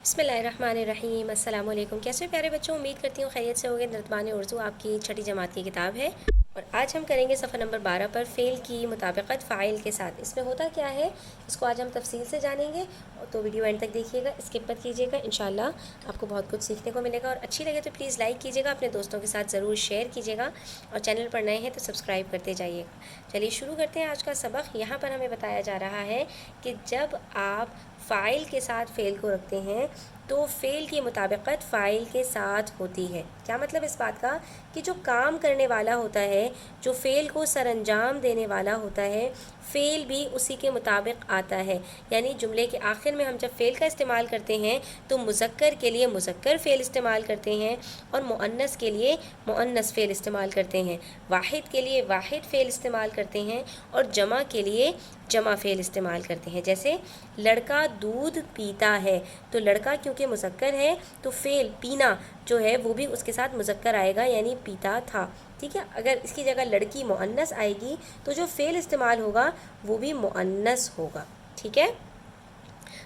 बिस्मिल्लाहिर्रहमानिर्रहीम। अस्सलाम वालेकुम। कैसे हो प्यारे बच्चों, उम्मीद करती हूँ खैरियत से होगे। नर्तबान उर्दू आपकी छठी जमात की किताब है और आज हम करेंगे सफ़ा नंबर 12 पर फ़ेल की मुताबिकत फ़ाइल के साथ। इसमें होता क्या है इसको आज हम तफसील से जानेंगे, तो वीडियो एंड तक देखिएगा, स्किप मत कीजिएगा। इंशाल्लाह आपको बहुत कुछ सीखने को मिलेगा और अच्छी लगे तो प्लीज़ लाइक कीजिएगा, अपने दोस्तों के साथ ज़रूर शेयर कीजिएगा और चैनल पर नए हैं तो सब्सक्राइब करते जाइएगा। चलिए शुरू करते हैं आज का सबक। यहाँ पर हमें बताया जा रहा है कि जब आप फ़ाइल के साथ फ़ेल को रखते हैं तो फ़ेल की मुताबिकत फ़ाइल के साथ होती है। क्या मतलब इस बात का कि जो काम करने वाला होता है, जो फ़ेल को सरअंजाम देने वाला होता है, फ़ेल भी उसी के मुताबिक आता है। यानी जुमले के आखिर में हम जब फ़ेल का इस्तेमाल करते हैं तो मुज़क्कर के लिए मुज़क्कर फ़ेल इस्तेमाल करते हैं और मुअन्नस के लिए मुअन्नस फ़ेल इस्तेमाल करते हैं, वाहिद के लिए वाहिद फ़ेल इस्तेमाल करते हैं और जमा के लिए जमा फ़ेल इस्तेमाल करते हैं। जैसे लड़का दूध पीता है, तो लड़का क्योंकि मुज़क्कर है तो फ़ेल पीना जो है वो भी उसके साथ मुज़क्कर आएगा, यानी पीता था। ठीक है, अगर इसकी जगह लड़की मुअन्नस आएगी तो जो फ़ेल इस्तेमाल होगा वो भी मुअन्नस होगा। ठीक है,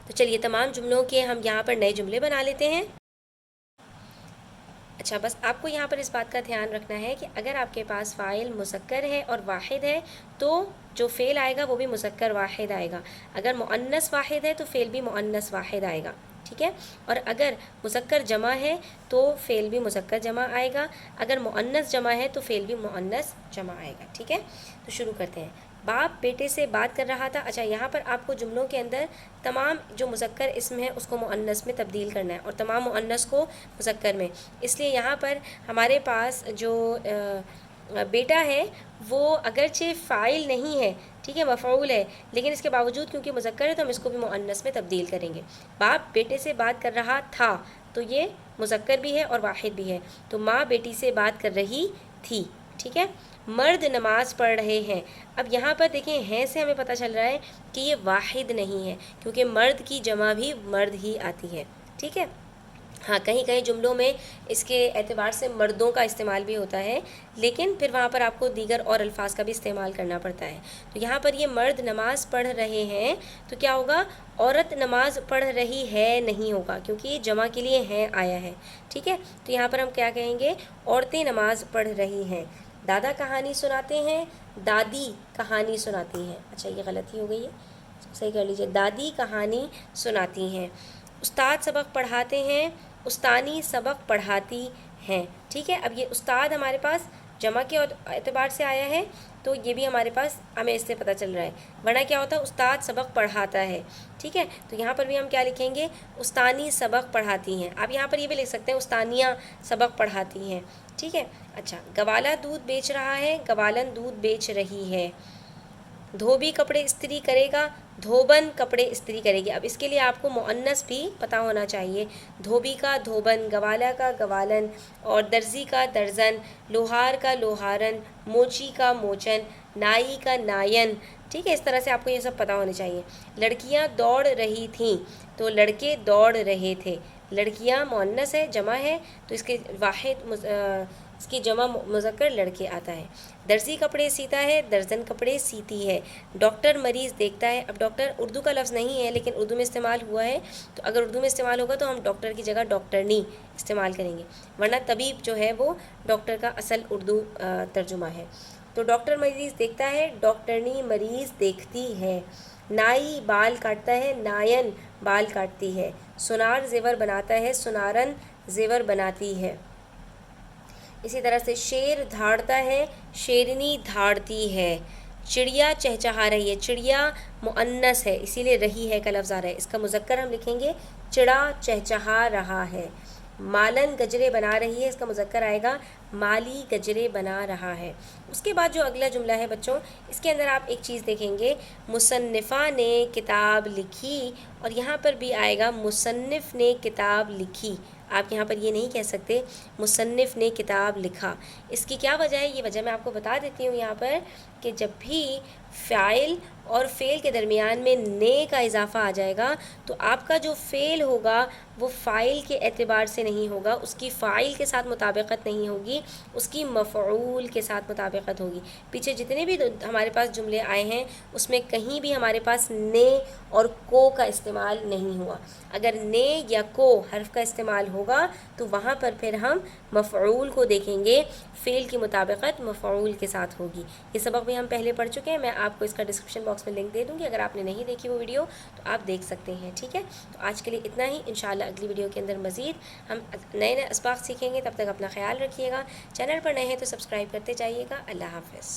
तो चलिए तमाम जुमलों के हम यहाँ पर नए जुमले बना लेते हैं। अच्छा, बस आपको यहाँ पर इस बात का ध्यान रखना है कि अगर आपके पास फ़ाइल मुज़क्कर है और वाहिद है तो जो फ़ेल आएगा वो भी मुज़क्कर वाहिद आएगा। अगर मुअन्नस वाहिद है तो फ़ेल भी मुअन्नस वाहिद आएगा। ठीक है, और अगर मुज़क्कर जमा है तो फ़ेल भी मुज़क्कर जमा आएगा, अगर मुअन्नस जमा है तो फ़ेल भी मुअन्नस जमा आएगा। ठीक है, तो शुरू करते हैं। बाप बेटे से बात कर रहा था। अच्छा, यहाँ पर आपको जुमलों के अंदर तमाम जो मुज़क्कर इसम है उसको मुअन्नस में तब्दील करना है और तमाम मुअन्नस को मुज़क्कर में। इसलिए यहाँ पर हमारे पास जो बेटा है वो अगरचे फ़ाइल नहीं है, ठीक है, मफ़ऊल है, लेकिन इसके बावजूद क्योंकि मुज़क्कर है तो हम इसको भी मुअन्नस में तब्दील करेंगे। बाप बेटे से बात कर रहा था, तो ये मुज़क्कर भी है और वाहिद भी है, तो माँ बेटी से बात कर रही थी। ठीक है, मर्द नमाज पढ़ रहे हैं। अब यहाँ पर देखें, हैं से हमें पता चल रहा है कि ये वाहिद नहीं है क्योंकि मर्द की जमा भी मर्द ही आती है। ठीक है, हाँ, कहीं कहीं जुमलों में इसके एतबार से मर्दों का इस्तेमाल भी होता है, लेकिन फिर वहाँ पर आपको दीगर और अल्फाज का भी इस्तेमाल करना पड़ता है। तो यहाँ पर ये मर्द नमाज़ पढ़ रहे हैं तो क्या होगा, औरत नमाज पढ़ रही है नहीं होगा क्योंकि ये जमा के लिए हैं आया है। ठीक है, तो यहाँ पर हम क्या कहेंगे, औरतें नमाज पढ़ रही हैं। दादा कहानी सुनाते हैं, दादी कहानी सुनाती हैं। अच्छा, ये गलती हो गई है, सही कर लीजिए, दादी कहानी सुनाती हैं। उस्ताद सबक पढ़ाते हैं, उस्तानी सबक पढ़ाती हैं। ठीक है, अब ये उस्ताद हमारे पास जमा के एतबार से आया है तो ये भी हमारे पास हमें इससे पता चल रहा है, वरना क्या होता है, उस्ताद सबक पढ़ाता है। ठीक है, तो यहाँ पर भी हम क्या लिखेंगे, उस्तानी सबक पढ़ाती हैं। आप यहाँ पर ये भी लिख सकते हैं, उस्तानियाँ सबक पढ़ाती हैं। ठीक है, अच्छा, गवाला दूध बेच रहा है, गवालन दूध बेच रही है। धोबी कपड़े इस्त्री करेगा, धोबन कपड़े इस्त्री करेगी। अब इसके लिए आपको मुअन्नस भी पता होना चाहिए, धोबी का धोबन, गवाला का गवालन और दर्जी का दर्जन, लोहार का लोहारन, मोची का मोचन, नाई का नायन। ठीक है, इस तरह से आपको ये सब पता होने चाहिए। लड़कियां दौड़ रही थीं तो लड़के दौड़ रहे थे। लड़कियां मुअन्नस है, जमा है, तो इसके वाहिद इसकी जमा मुज़क्कर लड़के आता है। दर्जी कपड़े सीता है, दर्जन कपड़े सीती है। डॉक्टर मरीज़ देखता है। अब डॉक्टर उर्दू का लफ्ज़ नहीं है लेकिन उर्दू में इस्तेमाल हुआ है, तो अगर उर्दू में इस्तेमाल होगा तो हम डॉक्टर की जगह डॉक्टरनी इस्तेमाल करेंगे, वरना तबीब जो है वो डॉक्टर का असल उर्दू तर्जुमा है। तो डॉक्टर मरीज़ देखता है, डॉक्टरनी मरीज़ देखती है। नाई बाल काटता है, नायन बाल काटती है। सुनार ज़ेवर बनाता है, सुनारन ज़ेवर बनाती है। इसी तरह से शेर धाड़ता है, शेरनी धाड़ती है। चिड़िया चहचहा रही है, चिड़िया मुअन्नस है इसीलिए रही है का लफ्ज़ आ रहा है, इसका मुज़क्कर हम लिखेंगे चिड़ा चहचहा रहा है। मालन गजरे बना रही है, इसका मुज़क्कर आएगा माली गजरे बना रहा है। उसके बाद जो अगला जुमला है बच्चों, इसके अंदर आप एक चीज़ देखेंगे, मुसन्निफ़ा ने किताब लिखी, और यहाँ पर भी आएगा मुसन्निफ़ ने किताब लिखी। आप यहाँ पर ये नहीं कह सकते मुसन्निफ़ ने किताब लिखा। इसकी क्या वजह है, ये वजह मैं आपको बता देती हूँ यहाँ पर, कि जब भी फ़ाइल और फ़ेल के दरमियान में ने का इजाफ़ा आ जाएगा तो आपका जो फ़ेल होगा वो फ़ाइल के एतबार से नहीं होगा, उसकी फ़ाइल के साथ मुताबिकत नहीं होगी, اس کی مفعول کے ساتھ مطابقت ہوگی. پیچھے جتنے بھی ہمارے پاس جملے آئے ہیں اس میں کہیں بھی ہمارے پاس نے اور کو کا استعمال نہیں ہوا. اگر نے یا کو حرف کا استعمال ہوگا تو وہاں پر پھر ہم مفعول کو دیکھیں گے، فعل کی مطابقت مفعول کے ساتھ ہوگی. یہ سبق بھی ہم پہلے پڑھ چکے ہیں، میں آپ کو اس کا ڈسکرپشن باکس میں لنک دے دوں گی، اگر آپ نے نہیں دیکھی وہ ویڈیو تو آپ دیکھ سکتے ہیں. ٹھیک ہے، تو آج کے لیے اتنا ہی. انشاءاللہ اگلی ویڈیو کے اندر مزید ہم نئے نئے اسباق سیکھیں گے. تب تک اپنا خیال رکھیے گا. چینل پر نئے ہیں تو سبسکرائب کرتے جائیے گا. اللہ حافظ.